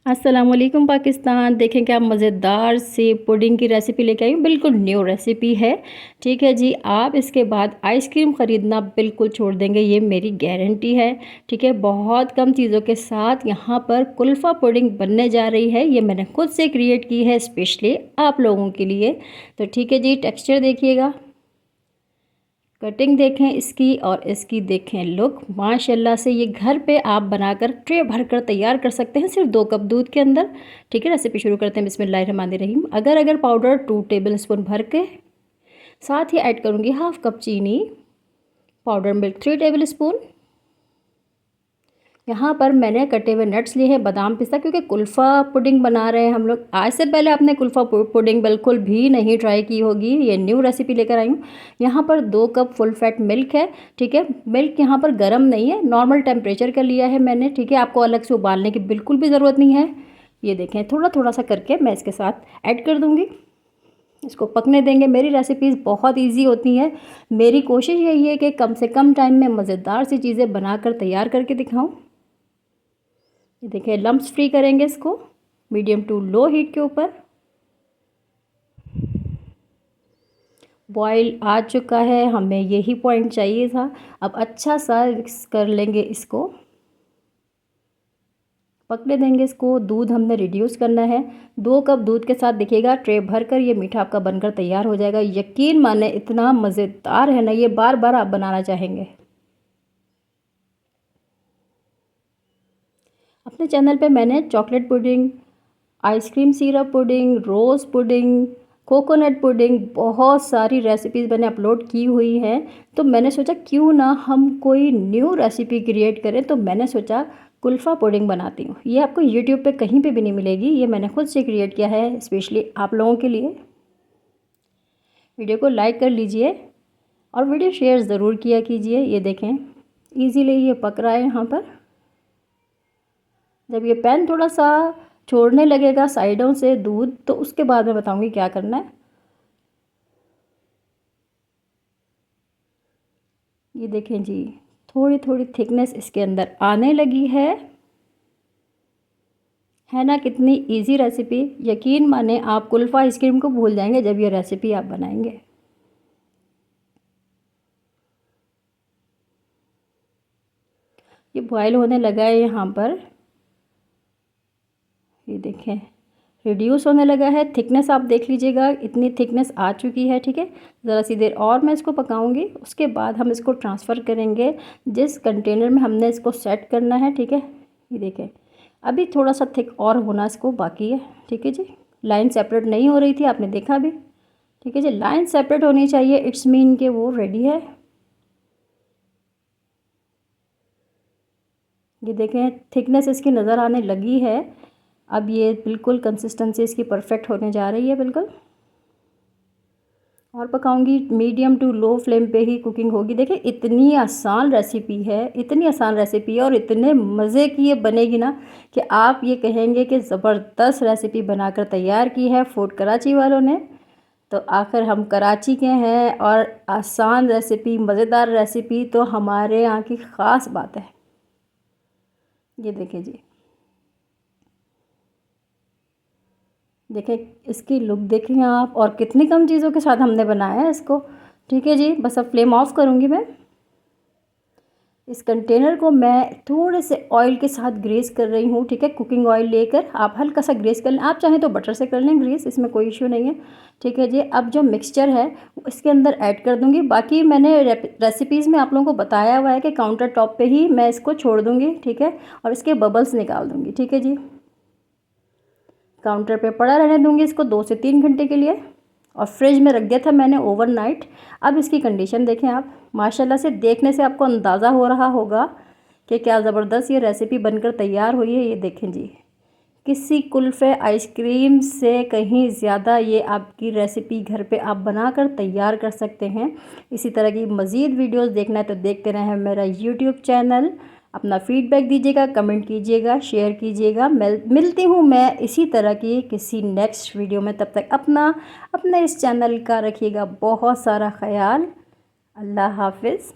अस्सलामुअलैकुम पाकिस्तान। देखें क्या मज़ेदार सी पुडिंग की रेसिपी लेके आई हूँ। बिल्कुल न्यू रेसिपी है। ठीक है जी, आप इसके बाद आइसक्रीम ख़रीदना बिल्कुल छोड़ देंगे, ये मेरी गारंटी है। ठीक है, बहुत कम चीज़ों के साथ यहाँ पर कुल्फ़ा पुडिंग बनने जा रही है। ये मैंने खुद से क्रिएट की है स्पेशली आप लोगों के लिए। तो ठीक है जी, टेक्सचर देखिएगा, कटिंग देखें इसकी और इसकी देखें लुक। माशाल्लाह से ये घर पे आप बनाकर ट्रे भर कर तैयार कर सकते हैं सिर्फ 2 कप दूध के अंदर। ठीक है, रेसिपी शुरू करते हैं। बिस्मिल्लाहिर्रहमानिर्रहीम। अगर पाउडर 2 टेबल स्पून भर के, साथ ही ऐड करूँगी हाफ़ कप चीनी, पाउडर मिल्क 3 टेबल स्पून। यहाँ पर मैंने कटे हुए नट्स लिए हैं, बादाम पिस्ता, क्योंकि कुल्फ़ा पुडिंग बना रहे हैं हम लोग। आज से पहले आपने कुल्फ़ा पुडिंग बिल्कुल भी नहीं ट्राई की होगी, ये न्यू रेसिपी लेकर आई हूँ। यहाँ पर 2 कप फुल फैट मिल्क है। ठीक है, मिल्क यहाँ पर गर्म नहीं है, नॉर्मल टेम्परेचर का लिया है मैंने। ठीक है, आपको अलग से उबालने की बिल्कुल भी ज़रूरत नहीं है। ये देखें, थोड़ा थोड़ा सा करके मैं इसके साथ ऐड कर दूँगी, इसको पकने देंगे। मेरी रेसिपीज़ बहुत इजी होती हैं। मेरी कोशिश यही है कि कम से कम टाइम में मज़ेदार सी चीज़ें बनाकर तैयार करके दिखाऊं। ये देखिए, लम्प्स फ्री करेंगे इसको मीडियम टू लो हीट के ऊपर। बॉईल आ चुका है, हमें यही पॉइंट चाहिए था। अब अच्छा सा मिक्स कर लेंगे इसको, पकने देंगे इसको। दूध हमने रिड्यूस करना है। 2 कप दूध के साथ देखिएगा ट्रे भर कर ये मीठा आपका बनकर तैयार हो जाएगा। यकीन माने इतना मज़ेदार है ना, ये बार बार आप बनाना चाहेंगे। अपने चैनल पे मैंने chocolate pudding, ice cream syrup pudding, rose pudding, coconut pudding, बहुत सारी रेसिपीज़ मैंने अपलोड की हुई हैं। तो मैंने सोचा क्यों ना हम कोई न्यू रेसिपी क्रिएट करें, तो मैंने सोचा कुल्फ़ा पुडिंग बनाती हूँ। ये आपको यूट्यूब पे कहीं पे भी नहीं मिलेगी, ये मैंने खुद से क्रिएट किया है स्पेशली आप लोगों के लिए। वीडियो को लाइक कर लीजिए और वीडियो शेयर ज़रूर किया कीजिए। ये देखें, ईज़िली ये पक रहा है यहाँ पर। जब ये पैन थोड़ा सा छोड़ने लगेगा साइडों से दूध, तो उसके बाद मैं बताऊंगी क्या करना है। ये देखें जी, थोड़ी थोड़ी थिकनेस इसके अंदर आने लगी है ना। कितनी इजी रेसिपी, यकीन माने आप कुल्फ़ा आइसक्रीम को भूल जाएंगे जब ये रेसिपी आप बनाएंगे। ये बॉयल होने लगा है यहाँ पर। ये देखें, रिड्यूस होने लगा है। थिकनेस आप देख लीजिएगा, इतनी थिकनेस आ चुकी है। ठीक है, ज़रा सी देर और मैं इसको पकाऊंगी, उसके बाद हम इसको ट्रांसफ़र करेंगे जिस कंटेनर में हमने इसको सेट करना है। ठीक है, ये देखें, अभी थोड़ा सा थिक और होना इसको बाकी है। ठीक है जी, लाइन सेपरेट नहीं हो रही थी, आपने देखा भी। ठीक है जी, लाइन सेपरेट होनी चाहिए, इट्स मीन के वो रेडी है। ये देखें, थिकनेस इसकी नज़र आने लगी है। अब ये बिल्कुल कंसिस्टेंसी इसकी परफेक्ट होने जा रही है बिल्कुल। और पकाऊंगी, मीडियम टू लो फ्लेम पे ही कुकिंग होगी। देखिए, इतनी आसान रेसिपी है, इतनी आसान रेसिपी है और इतने मज़े की ये बनेगी ना कि आप ये कहेंगे कि ज़बरदस्त रेसिपी बनाकर तैयार की है फूड कराची वालों ने। तो आखिर हम कराची के हैं और आसान रेसिपी, मज़ेदार रेसिपी तो हमारे यहाँ की ख़ास बात है। ये देखिए जी, देखें इसकी लुक देखें आप, और कितनी कम चीज़ों के साथ हमने बनाया है इसको। ठीक है जी, बस अब फ्लेम ऑफ करूँगी मैं। इस कंटेनर को मैं थोड़े से ऑयल के साथ ग्रेस कर रही हूँ। ठीक है, कुकिंग ऑयल लेकर आप हल्का सा ग्रेस कर लें, आप चाहें तो बटर से कर लें ग्रेस, इसमें कोई इशू नहीं है। ठीक है जी, अब जो मिक्सचर है इसके अंदर ऐड कर दूँगी। बाकी मैंने रेसिपीज़ में आप लोगों को बताया हुआ है कि काउंटर टॉप पे ही मैं इसको छोड़ दूँगी। ठीक है, और इसके बबल्स निकाल दूँगी। ठीक है जी, काउंटर पे पड़ा रहने दूँगी इसको 2 से 3 घंटे के लिए, और फ्रिज में रख दिया था मैंने ओवरनाइट। अब इसकी कंडीशन देखें आप, माशाल्लाह से देखने से आपको अंदाज़ा हो रहा होगा कि क्या ज़बरदस्त ये रेसिपी बनकर तैयार हुई है। ये देखें जी, किसी कुल्फ़े आइसक्रीम से कहीं ज़्यादा ये आपकी रेसिपी घर पे आप बनाकर तैयार कर सकते हैं। इसी तरह की मज़ीद वीडियोस देखना है तो देखते रहें मेरा यूट्यूब चैनल। अपना फ़ीडबैक दीजिएगा, कमेंट कीजिएगा, शेयर कीजिएगा। मिलती हूँ मैं इसी तरह की किसी नेक्स्ट वीडियो में। तब तक अपने इस चैनल का रखिएगा बहुत सारा ख्याल। अल्लाह हाफ़िज़।